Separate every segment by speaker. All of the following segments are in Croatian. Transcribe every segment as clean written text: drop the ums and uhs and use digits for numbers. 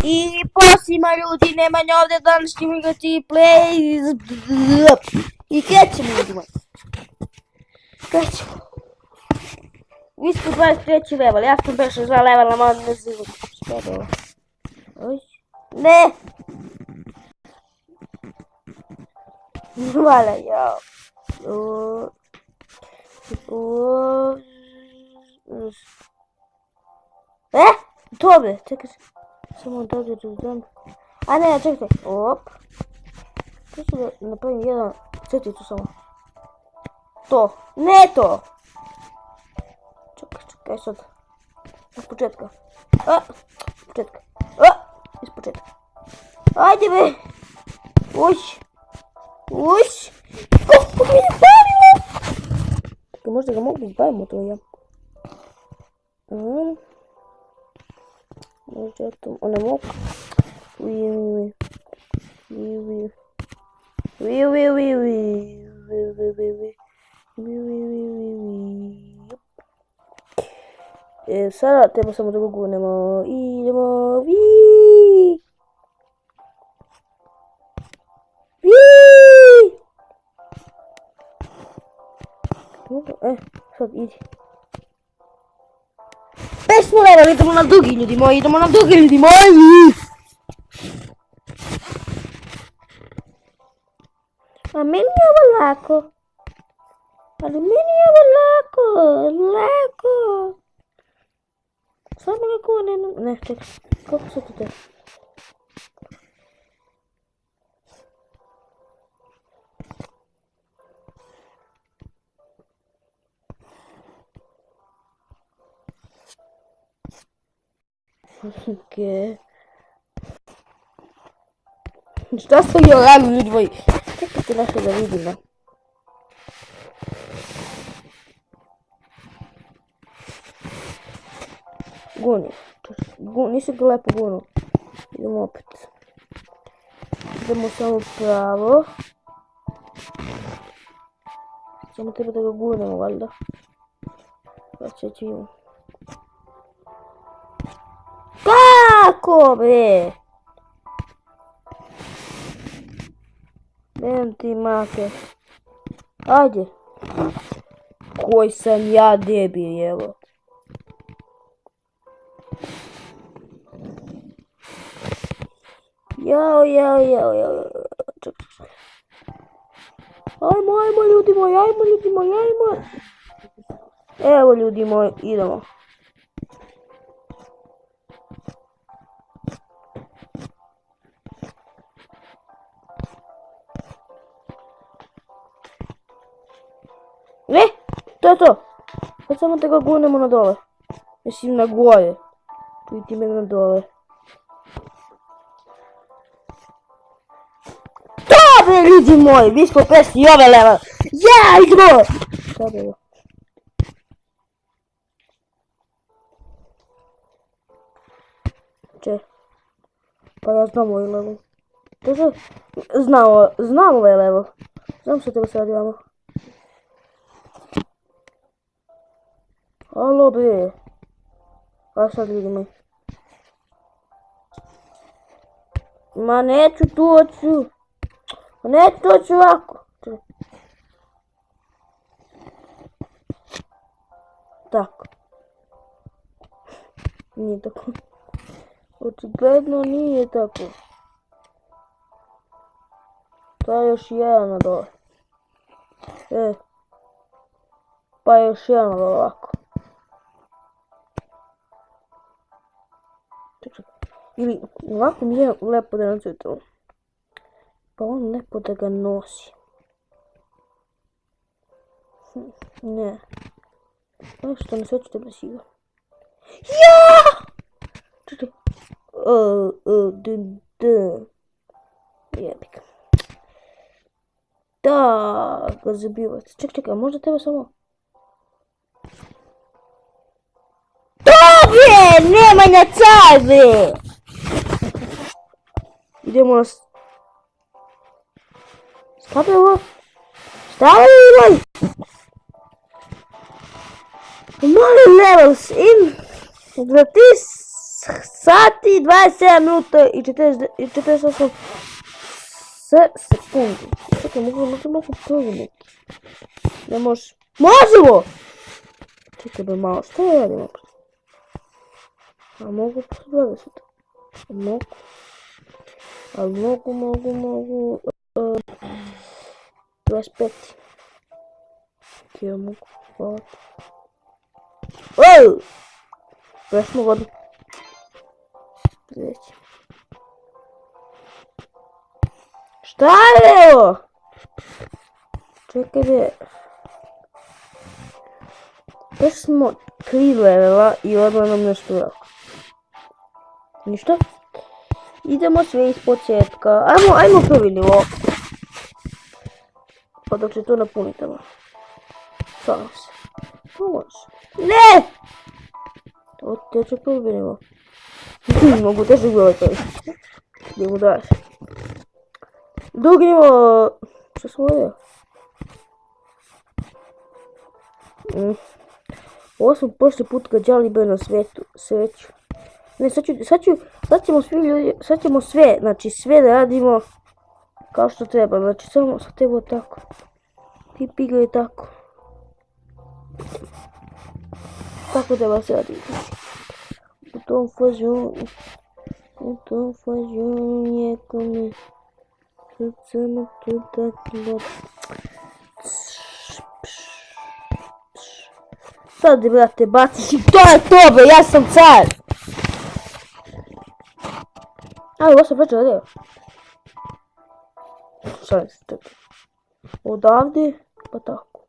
Speaker 1: I posima ljudi, Nemanja ovdje danas ćemo igrati Play. I krećemo ljudi moji. Krećemo. Vi ste 23. level, ja sam prešao 2 levela, malo ne znam što je ovo. Ne! Hvala, jao. Dobre, čekaj se. Samo dođe do znam. A ne, čekaj. Op. To ću da napravim jedan crticu samo. To. Ne to! Čekaj sad. Iz početka. Iz početka. Iz početka. Ajde be! Uš! Kako mi je bavilo! Čekaj, možda ga mogu izbavimo to ja. Možda to, ne mogu. Sada treba samo da ga gunemo. Idemo. Sad idi. Pesmo level, idemo na dugi ljudi moji, A meni je ovo lako. Lako. Samo kako ne, čekaj, kako se to treba? Okej. Šta sam joj radila ljudi moji? Čekajte nešto da vidimo. Nisi ga lepo gunu. Idemo opet. Idemo samo pravo. Samo treba da ga gunemo valjda. Vidimo. Kako bre? Nemam ti make. Ajde. Koji sam ja debil, evo. Jao. Čekaj. Ajmo ljudi moji. Evo ljudi moji, idemo. To je to. Sad samo da ga gunemo na dole. Mislim na gore. Čujte me na dole. Dobre ljudi moji, mi smo prešli ove level. Idemo! Sada je. Pa ja znam ovaj level. Znam ovaj level. Znam što treba sad imamo. Alo bre. A sad vidimo. Ma neću doći. Neću doći ovako. Tako. Nije tako. Očigledno nije tako. To je još jedan na dole. Pa još jedan ovako. Ili ovako mi je lepo da nacrtao. Pa on lepo da ga nosi. Ne. Nešto na sveću tebe siga. Ja! Čekaj. Jebik. Da, ga zabivati. Čekaj, možda tebe samo... Dobre! Nemanja car, bre! Idemo na... Stavljamo ovo. Mali levels in... Gratis sati i 27 minuta i 48 sekundi. Čekaj, mogu provjeriti. Ne može. Možemo! Čekaj be malo, što ja radim opet? A mogu po 20. Mogu. Ali mogu. 25. Ja mogu. Oj! Prešmo vodu. Vidjeći. Šta je ovo? Čekaj be. Već smo 3 levela i odmah nam nešto jako. Ništa? Idemo sve iz početka. Ajmo prvi nivo. Pa dok se to napunite. Šalim se. Pomoći. Ne! To teče prvi nivo. Mogu teže gledati. Idemo dalje. Drugi nivo. Što smo ovdje? Ovo smo prošli put gađali be na sveću. Ne, sad ćemo sve, znači sve da radimo kao što treba, znači samo sad treba tako. Ti pigle tako. Tako treba se raditi. U tom fazonu nekome srcem tu tako. Sad, brate, baciš i to je to, be, ja sam car! Ali, ovo sam već radio. Šalim se, čekaj. Odavde, pa tako.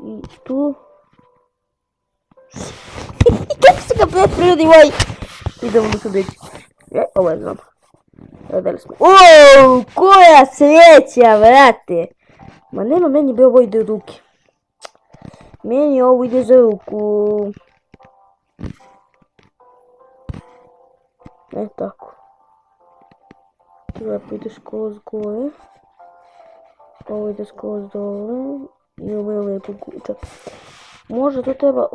Speaker 1: I tu. Kako se ga prirodi moj? Idemo do sljedeći. Ovo je znam. Radili smo. Ooo, koja sreća, brate! Ma nema, meni bi ovo ide u ruke. Meni ovo ide za ruku. Ne tako. Lijepo ide skroz gore. Ovo ide skroz dole. I ovo je lijepo gučak. Možda to treba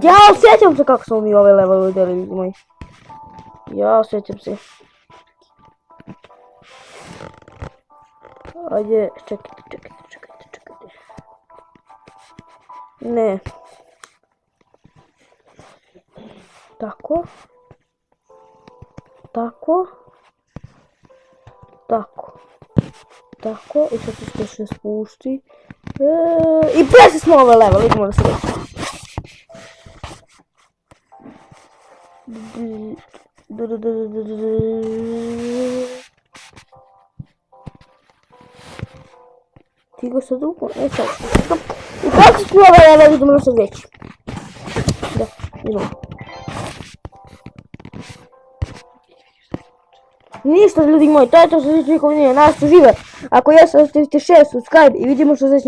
Speaker 1: ja osjećam se kako smo mi ove level udjeli, ljudi moji. Ja osjećam se. Ajde, čekajte. Ne. Tako. I sad se skočne spušti. I prešli smo ove level, idemo da se reći. Ti go sad upo, sad. I kako smo ove level, idemo da se reći. Da, idemo. Ništa ljudi moji, to je to što se nikom nije, nas žive. Ako jesam, ostavite share, subscribe i vidimo što se